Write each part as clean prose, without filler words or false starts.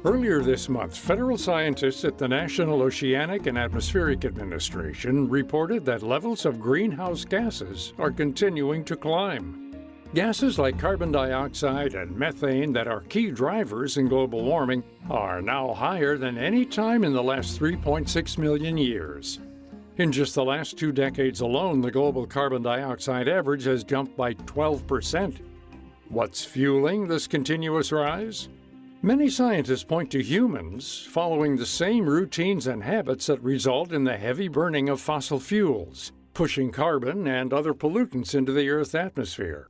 Earlier this month, federal scientists at the National Oceanic and Atmospheric Administration reported that levels of greenhouse gases are continuing to climb. Gases like carbon dioxide and methane that are key drivers in global warming are now higher than any time in the last 3.6 million years. In just the last 2 decades alone, the global carbon dioxide average has jumped by 12%. What's fueling this continuous rise? Many scientists point to humans following the same routines and habits that result in the heavy burning of fossil fuels, pushing carbon and other pollutants into the Earth's atmosphere.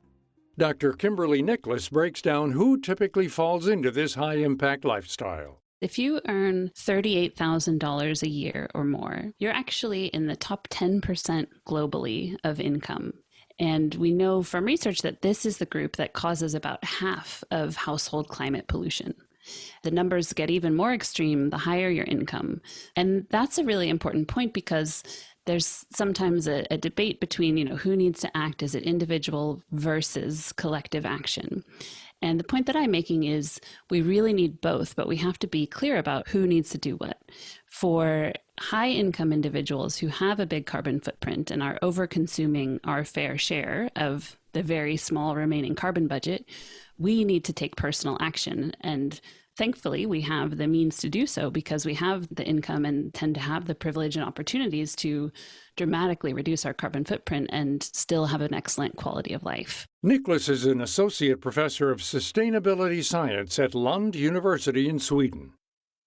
Dr. Kimberly Nicholas breaks down who typically falls into this high-impact lifestyle. If you earn $38,000 a year or more, you're actually in the top 10% globally of income. And we know from research that this is the group that causes about half of household climate pollution. The numbers get even more extreme the higher your income. And that's a really important point because there's sometimes a debate between, who needs to act. Is it individual versus collective action? And the point that I'm making is we really need both, but we have to be clear about who needs to do what. For high-income individuals who have a big carbon footprint and are over-consuming our fair share of the very small remaining carbon budget, we need to take personal action. And thankfully, we have the means to do so because we have the income and tend to have the privilege and opportunities to dramatically reduce our carbon footprint and still have an excellent quality of life. Nicholas is an associate professor of sustainability science at Lund University in Sweden.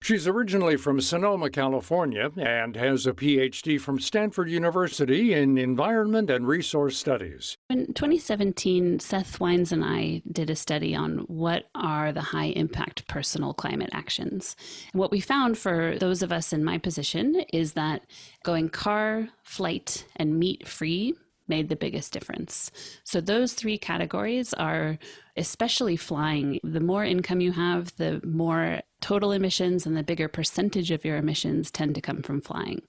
She's originally from Sonoma, California, and has a PhD from Stanford University in Environment and Resource Studies. In 2017, Seth Wines and I did a study on what are the high-impact personal climate actions. And what we found for those of us in my position is that going car, flight, and meat-free made the biggest difference. So those 3 categories are especially flying. The more income you have, the more total emissions and the bigger percentage of your emissions tend to come from flying.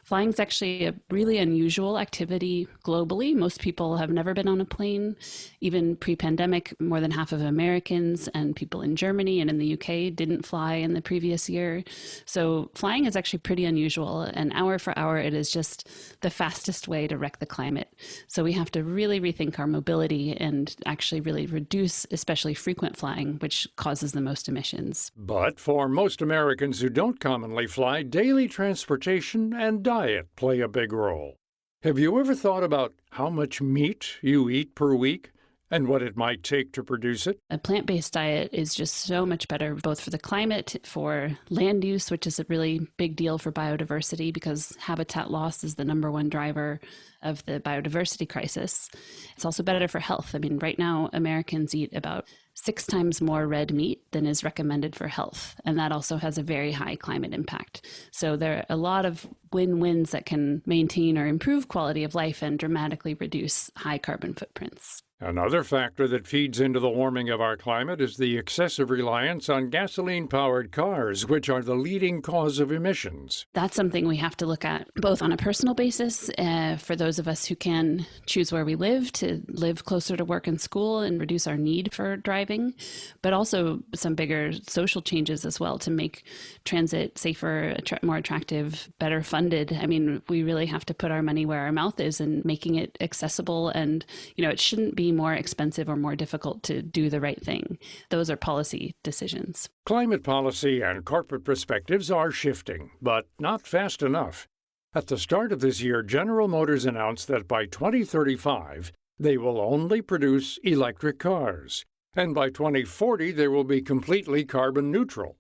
Flying is actually a really unusual activity globally. Most people have never been on a plane. Even pre-pandemic, more than half of Americans and people in Germany and in the UK didn't fly in the previous year. So flying is actually pretty unusual, and hour for hour, it is just the fastest way to wreck the climate. So we have to really rethink our mobility and actually really reduce especially frequent flying, which causes the most emissions. But for most Americans who don't commonly fly, daily transportation and diet play a big role. Have you ever thought about how much meat you eat per week and what it might take to produce it? A plant-based diet is just so much better, both for the climate, for land use, which is a really big deal for biodiversity because habitat loss is the #1 driver of the biodiversity crisis. It's also better for health. I mean, right now, Americans eat about 6 times more red meat than is recommended for health. And that also has a very high climate impact. So there are a lot of win-wins that can maintain or improve quality of life and dramatically reduce high carbon footprints. Another factor that feeds into the warming of our climate is the excessive reliance on gasoline-powered cars, which are the leading cause of emissions. That's something we have to look at both on a personal basis for those of us who can choose where we live to live closer to work and school and reduce our need for driving, but also some bigger social changes as well to make transit safer, more attractive, better funded. I mean, we really have to put our money where our mouth is and making it accessible, and it shouldn't be more expensive or more difficult to do the right thing. Those are policy decisions. Climate policy and corporate perspectives are shifting, but not fast enough. At the start of this year, General Motors announced that by 2035, they will only produce electric cars, and by 2040, they will be completely carbon neutral.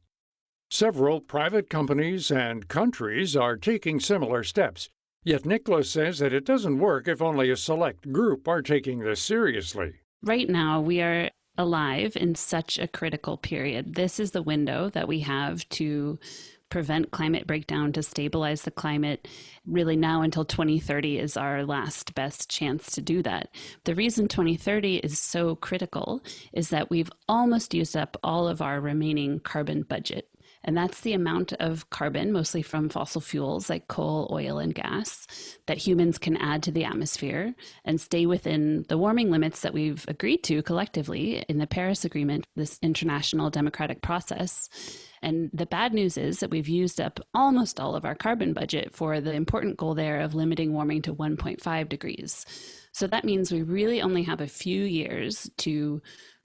Several private companies and countries are taking similar steps. Yet Nicholas says that it doesn't work if only a select group are taking this seriously. Right now, we are alive in such a critical period. This is the window that we have to prevent climate breakdown, to stabilize the climate. Really now until 2030 is our last best chance to do that. The reason 2030 is so critical is that we've almost used up all of our remaining carbon budget. And that's the amount of carbon, mostly from fossil fuels like coal, oil, and gas, that humans can add to the atmosphere and stay within the warming limits that we've agreed to collectively in the Paris Agreement, this international democratic process. And the bad news is that we've used up almost all of our carbon budget for the important goal there of limiting warming to 1.5 degrees. So that means we really only have a few years to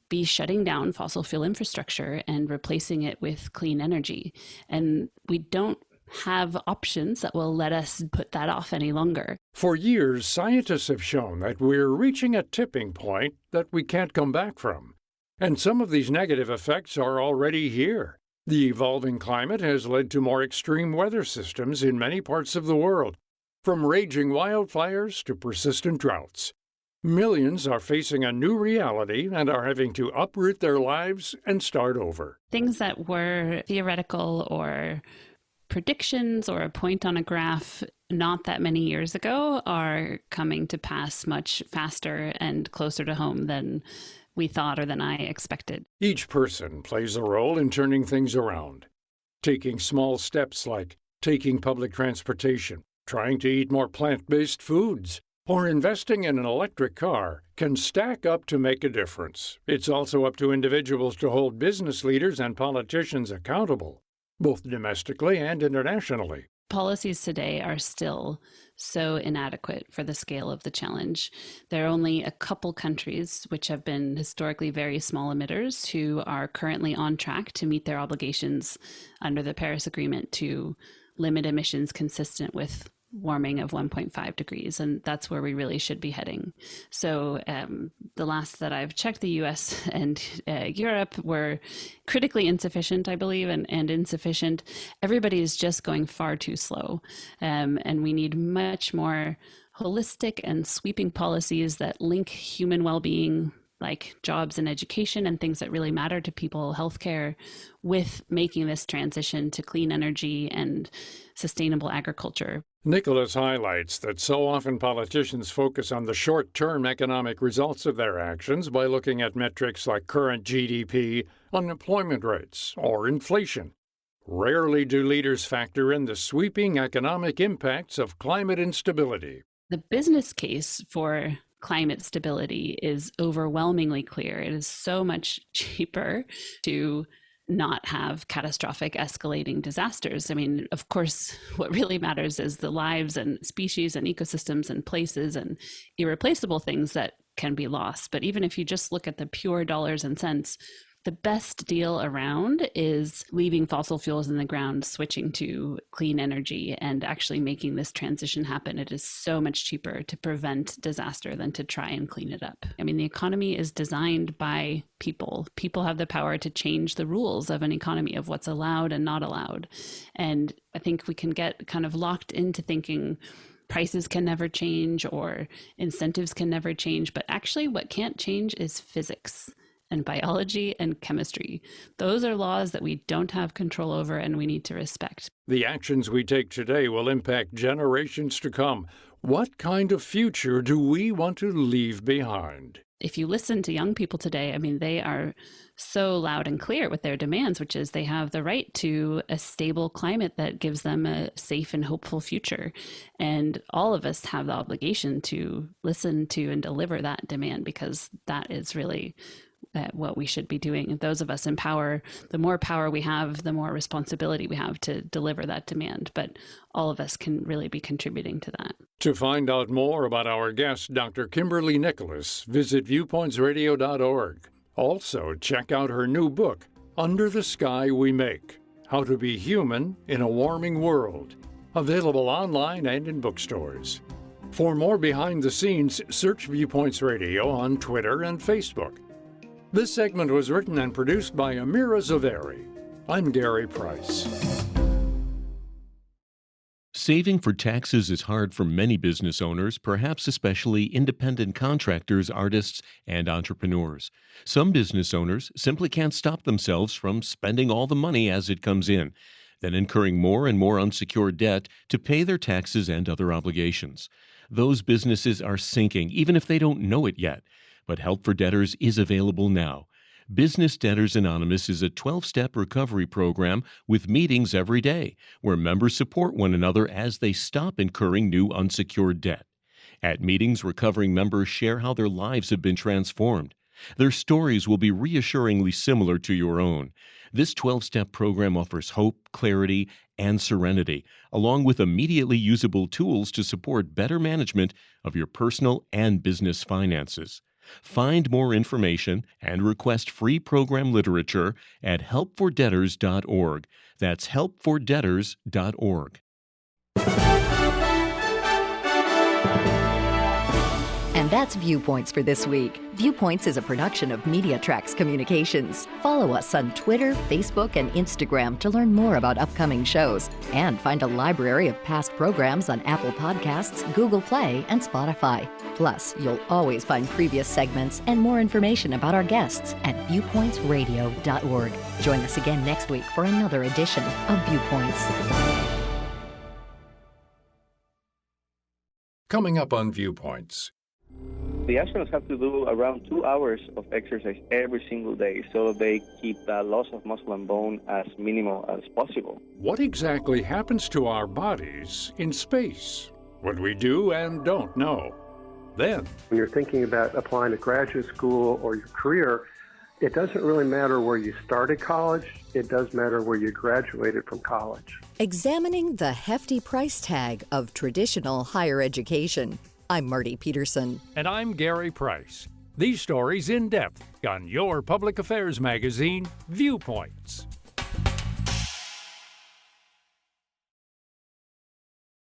be shutting down fossil fuel infrastructure and replacing it with clean energy. And we don't have options that will let us put that off any longer. For years, scientists have shown that we're reaching a tipping point that we can't come back from. And some of these negative effects are already here. The evolving climate has led to more extreme weather systems in many parts of the world, from raging wildfires to persistent droughts. Millions are facing a new reality and are having to uproot their lives and start over. Things that were theoretical or predictions or a point on a graph not that many years ago are coming to pass much faster and closer to home than we thought or than I expected. Each person plays a role in turning things around. Taking small steps like taking public transportation, trying to eat more plant-based foods, or investing in an electric car can stack up to make a difference. It's also up to individuals to hold business leaders and politicians accountable, both domestically and internationally. Policies today are still so inadequate for the scale of the challenge. There are only a couple countries, which have been historically very small emitters, who are currently on track to meet their obligations under the Paris Agreement to limit emissions consistent with warming of 1.5 degrees, and that's where we really should be heading. So the last that I've checked, the US and Europe were critically insufficient, I believe, and insufficient. Everybody is just going far too slow, and we need much more holistic and sweeping policies that link human well-being, like jobs and education and things that really matter to people, healthcare, with making this transition to clean energy and sustainable agriculture. Nicholas highlights that so often politicians focus on the short-term economic results of their actions by looking at metrics like current GDP, unemployment rates, or inflation. Rarely do leaders factor in the sweeping economic impacts of climate instability. The business case for climate stability is overwhelmingly clear. It is so much cheaper to not have catastrophic escalating disasters. I mean, of course, what really matters is the lives and species and ecosystems and places and irreplaceable things that can be lost. But even if you just look at the pure dollars and cents, the best deal around is leaving fossil fuels in the ground, switching to clean energy, and actually making this transition happen. It is so much cheaper to prevent disaster than to try and clean it up. I mean, the economy is designed by people. People have the power to change the rules of an economy, of what's allowed and not allowed. And I think we can get kind of locked into thinking prices can never change or incentives can never change. But actually, what can't change is physics and biology and chemistry. Those are laws that we don't have control over and we need to respect. The actions we take today will impact generations to come. What kind of future do we want to leave behind? If you listen to young people today, I mean, they are so loud and clear with their demands, which is they have the right to a stable climate that gives them a safe and hopeful future. And all of us have the obligation to listen to and deliver that demand, because that is really what we should be doing. Those of us in power, the more power we have, the more responsibility we have to deliver that demand. But all of us can really be contributing to that. To find out more about our guest, Dr. Kimberly Nicholas, visit viewpointsradio.org. Also, check out her new book, Under the Sky We Make: How to Be Human in a Warming World, available online and in bookstores. For more behind the scenes, search Viewpoints Radio on Twitter and Facebook. This segment was written and produced by Amira Zaveri. I'm Gary Price. Saving for taxes is hard for many business owners, perhaps especially independent contractors, artists, and entrepreneurs. Some business owners simply can't stop themselves from spending all the money as it comes in, then incurring more and more unsecured debt to pay their taxes and other obligations. Those businesses are sinking, even if they don't know it yet. But help for debtors is available now. Business Debtors Anonymous is a 12-step recovery program with meetings every day where members support one another as they stop incurring new unsecured debt. At meetings, recovering members share how their lives have been transformed. Their stories will be reassuringly similar to your own. This 12-step program offers hope, clarity, and serenity, along with immediately usable tools to support better management of your personal and business finances. Find more information and request free program literature at helpfordebtors.org. That's helpfordebtors.org. And that's Viewpoints for this week. Viewpoints is a production of MediaTrax Communications. Follow us on Twitter, Facebook, and Instagram to learn more about upcoming shows. And find a library of past programs on Apple Podcasts, Google Play, and Spotify. Plus, you'll always find previous segments and more information about our guests at viewpointsradio.org. Join us again next week for another edition of Viewpoints. Coming up on Viewpoints. The astronauts have to do around 2 hours of exercise every single day, so they keep the loss of muscle and bone as minimal as possible. What exactly happens to our bodies in space? What we do and don't know. Then, when you're thinking about applying to graduate school or your career, it doesn't really matter where you started college. It does matter where you graduated from college. Examining the hefty price tag of traditional higher education. I'm Marty Peterson. and I'm Gary Price. These stories in depth on your public affairs magazine, Viewpoints.